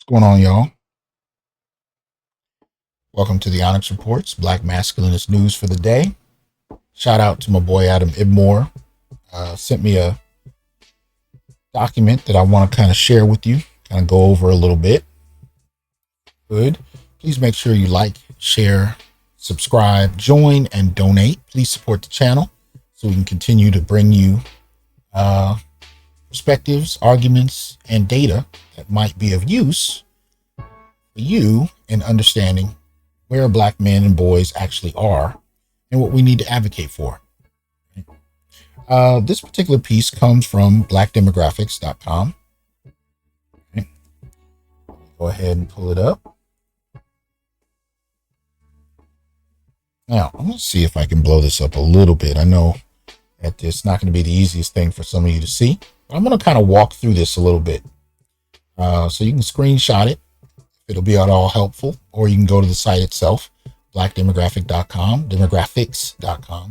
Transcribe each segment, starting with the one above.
What's going on, y'all? Welcome to the Onyx Report's Black Masculinist news for the day. Shout out to my boy Adam Ibmore. Sent me a document that I want to kind of share with you, kind of go over a little bit. Good. Please make sure you like, share, subscribe, join, and donate. Please support the channel so we can continue to bring you perspectives, arguments, and data that might be of use for you in understanding where Black men and boys actually are and what we need to advocate for. This particular piece comes from blackdemographics.com. Okay. Go ahead and pull it up. Now, I'm going to see if I can blow this up a little bit. I know that it's not going to be the easiest thing for some of you to see, but I'm going to kind of walk through this a little bit. So you can screenshot it. It'll be at all helpful, or you can go to the site itself, demographics.com.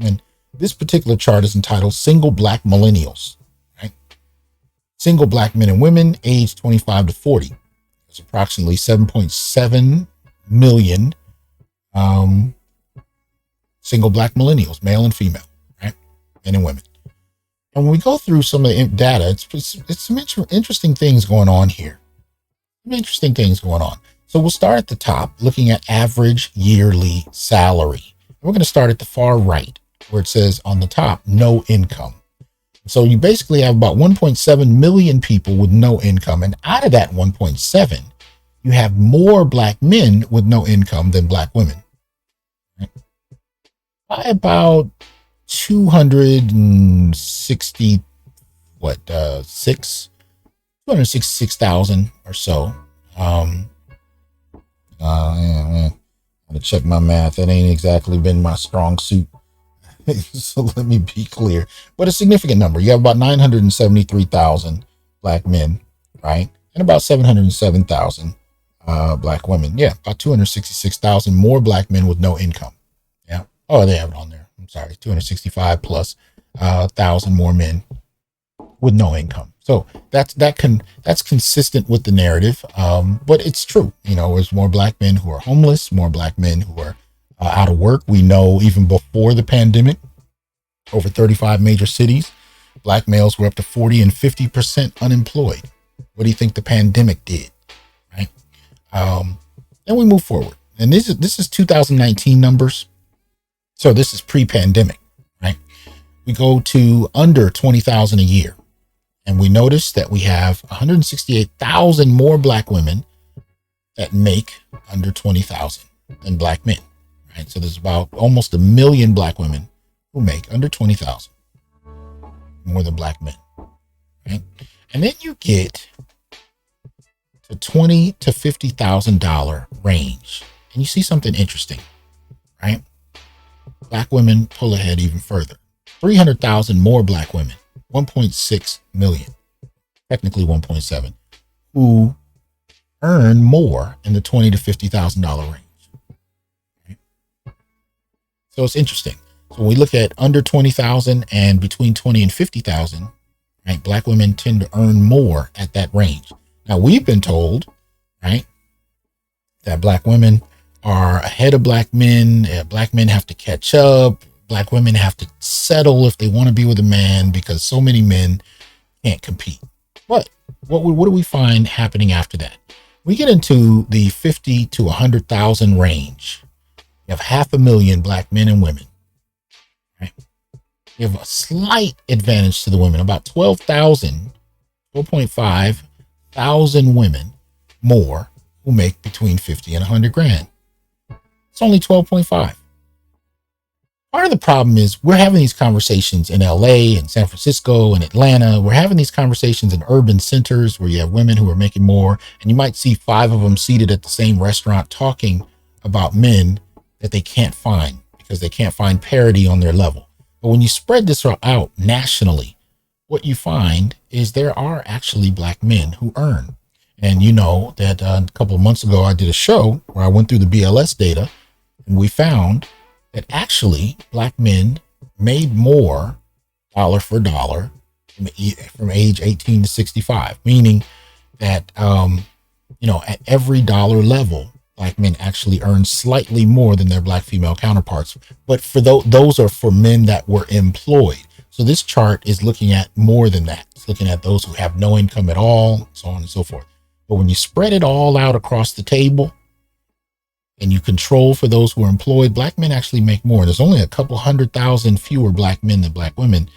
And this particular chart is entitled Single Black Millennials, right? Single Black men and women aged 25 to 40. There's approximately 7.7 million single Black millennials, male and female, right? Men and women. And when we go through some of the data, it's some interesting things going on here. Interesting things going on. So we'll start at the top, looking at average yearly salary. We're going to start at the far right, where it says on the top, no income. So you basically have about 1.7 million people with no income. And out of that 1.7, you have more Black men with no income than Black women. Right? By about 266,000 or so. I'm gonna check my math. That ain't exactly been my strong suit. So let me be clear. But a significant number. You have about 973,000 Black men, right? And about 707,000 Black women. Yeah, about 266,000 more Black men with no income. Yeah. Oh, they have it on there. I'm sorry, 265 plus 1,000 more men with no income. So that's consistent with the narrative, but it's true. You know, there's more Black men who are homeless, more Black men who are out of work. We know even before the pandemic, over 35 major cities, Black males were up to 40 and 50% unemployed. What do you think the pandemic did? Right? Then we move forward, and this is 2019 numbers. So this is pre-pandemic, right? We go to under 20,000 a year. And we notice that we have 168,000 more Black women that make under 20,000 than Black men, right? So there's about almost 1 million Black women who make under 20,000, more than Black men, right? And then you get to $20,000 to $50,000 range, and you see something interesting, right? Black women pull ahead even further. 300,000 more Black women. 1.6 million, technically 1.7, who earn more in the $20,000 to $50,000 range. Right? So it's interesting. So when we look at under 20,000 and between 20 and 50,000, right, Black women tend to earn more at that range. Now we've been told, right, that Black women are ahead of Black men. Black men have to catch up. Black women have to settle if they want to be with a man because so many men can't compete. But what do we find happening after that? We get into the 50 to 100,000 range. You have 500,000 Black men and women. Right? You have a slight advantage to the women, about 12.5 thousand women more who make between 50 and 100 grand. It's only 12.5. Part of the problem is we're having these conversations in LA and San Francisco and Atlanta. We're having these conversations in urban centers where you have women who are making more, and you might see 5 of them seated at the same restaurant talking about men that they can't find because they can't find parity on their level. But when you spread this out nationally, what you find is there are actually Black men who earn. And you know that a couple of months ago, I did a show where I went through the BLS data, and we found that actually Black men made more dollar for dollar from age 18 to 65, meaning that at every dollar level, black men actually earn slightly more than their black female counterparts. But for those are for men that were employed. So this chart is looking at more than that. It's looking at those who have no income at all, so on and so forth. But when you spread it all out across the table and you control for those who are employed, black men actually make more. There's only a couple 100,000 fewer black men than black women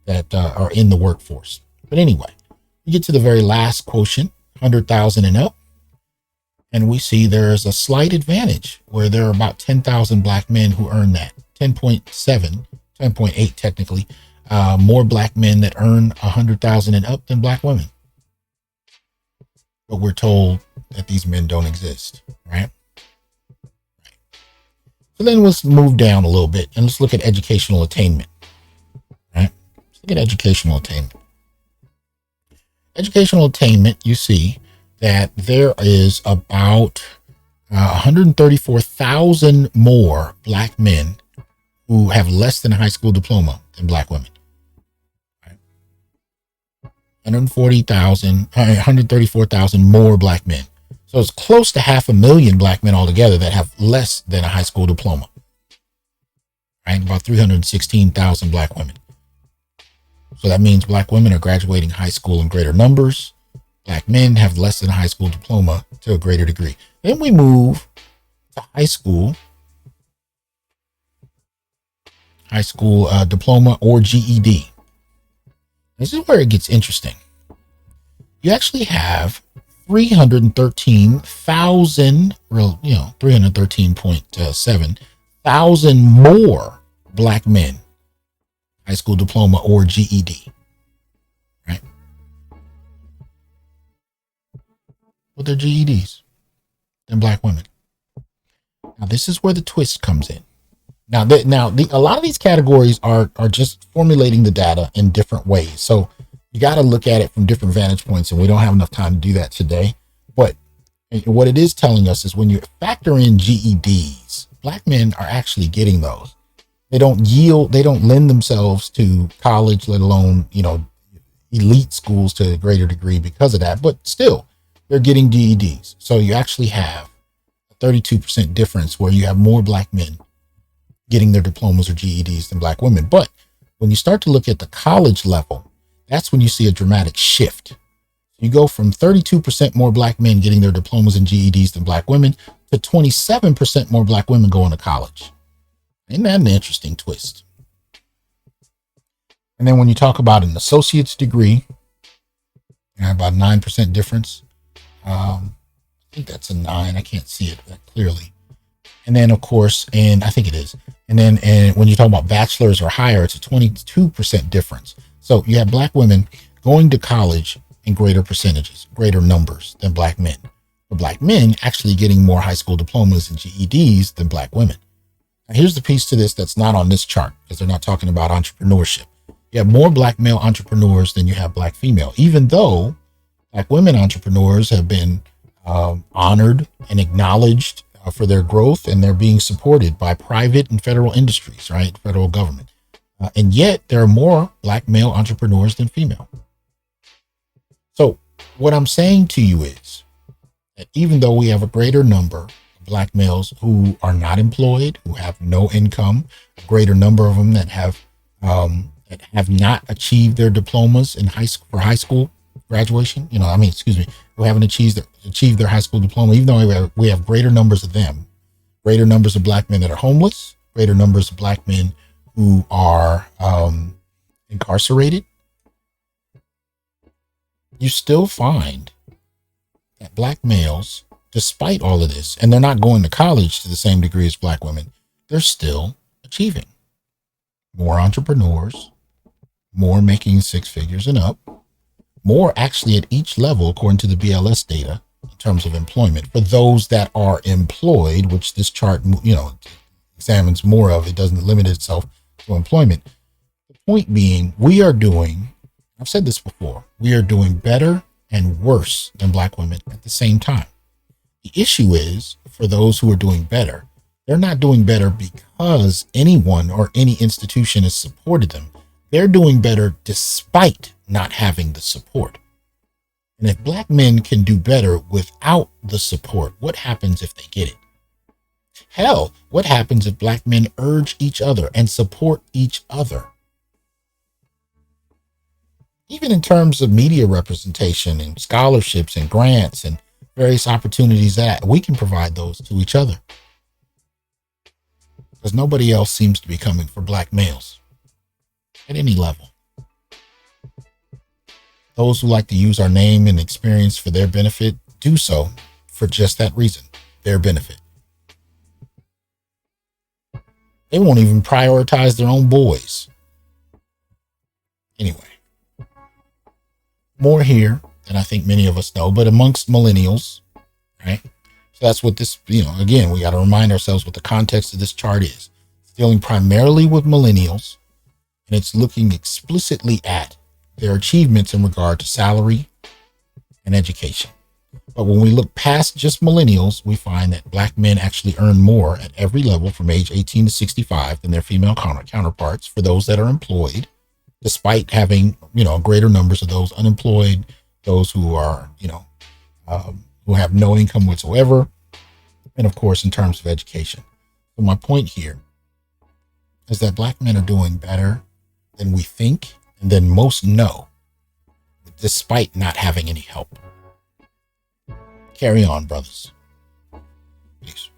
that are in the workforce. But anyway, we get to the very last quotient, 100,000 and up. And we see there's a slight advantage where there are about 10,000 black men who earn that, 10.7, 10.8 technically, more black men that earn 100,000 and up than black women. But we're told that these men don't exist, right? So then let's move down a little bit and let's look at educational attainment, right? Let's look at educational attainment. Educational attainment, you see that there is about 134,000 more black men who have less than a high school diploma than black women. 134,000 more black men. So it's close to 500,000 black men altogether that have less than a high school diploma. Right? About 316,000 black women. So that means black women are graduating high school in greater numbers. Black men have less than a high school diploma to a greater degree. Then we move to high school diploma or GED. This is where it gets interesting. You actually have 313,000, 313.7 thousand more black men, high school diploma or GED, right? With their GEDs than black women. Now, this is where the twist comes in. Now, a lot of these categories are just formulating the data in different ways. So you got to look at it from different vantage points, and we don't have enough time to do that today. But what it is telling us is when you factor in GEDs, black men are actually getting those. They don't lend themselves to college, let alone, elite schools to a greater degree because of that. But still, they're getting GEDs. So you actually have a 32% difference where you have more black men getting their diplomas or GEDs than black women. But when you start to look at the college level, that's when you see a dramatic shift. You go from 32% more black men getting their diplomas and GEDs than black women to 27% more black women going to college. Isn't that an interesting twist? And then when you talk about an associate's degree, about 9% difference. I think that's a 9. I can't see it that clearly. And then, of course, and I think it is. And when you talk about bachelor's or higher, it's a 22% difference. So you have black women going to college in greater percentages, greater numbers than black men. But black men actually getting more high school diplomas and GEDs than black women. Now, here's the piece to this that's not on this chart because they're not talking about entrepreneurship. You have more black male entrepreneurs than you have black female, even though black women entrepreneurs have been honored and acknowledged for their growth, and they're being supported by private and federal industries, right? Federal government. And yet there are more black male entrepreneurs than female. So what I'm saying to you is that even though we have a greater number of black males who are not employed, who have no income, a greater number of them that have not achieved their diplomas in high school graduation, who haven't achieved their high school diploma, even though we have greater numbers of them, greater numbers of black men that are homeless, greater numbers of black men who are incarcerated, you still find that black males, despite all of this, and they're not going to college to the same degree as black women, they're still achieving. More entrepreneurs, more making 6 figures and up, more actually at each level, according to the BLS data, in terms of employment. For those that are employed, which this chart, examines more of, it doesn't limit itself to employment. The point being, I've said this before, we are doing better and worse than black women at the same time. The issue is, for those who are doing better, they're not doing better because anyone or any institution has supported them. They're doing better despite not having the support. And if black men can do better without the support, what happens if they get it? Hell, what happens if black men urge each other and support each other? Even in terms of media representation and scholarships and grants and various opportunities that we can provide those to each other. Because nobody else seems to be coming for black males at any level. Those who like to use our name and experience for their benefit do so for just that reason, their benefit. They won't even prioritize their own boys. Anyway, more here than I think many of us know, but amongst millennials, right? So that's what this, again, we got to remind ourselves what the context of this chart is. It's dealing primarily with millennials, and it's looking explicitly at their achievements in regard to salary and education. But when we look past just millennials, we find that black men actually earn more at every level from age 18 to 65 than their female counterparts for those that are employed, despite having, greater numbers of those unemployed, those who are, who have no income whatsoever. And of course, in terms of education. So my point here is that black men are doing better than we think and than most know, despite not having any help. Carry on, brothers. Peace.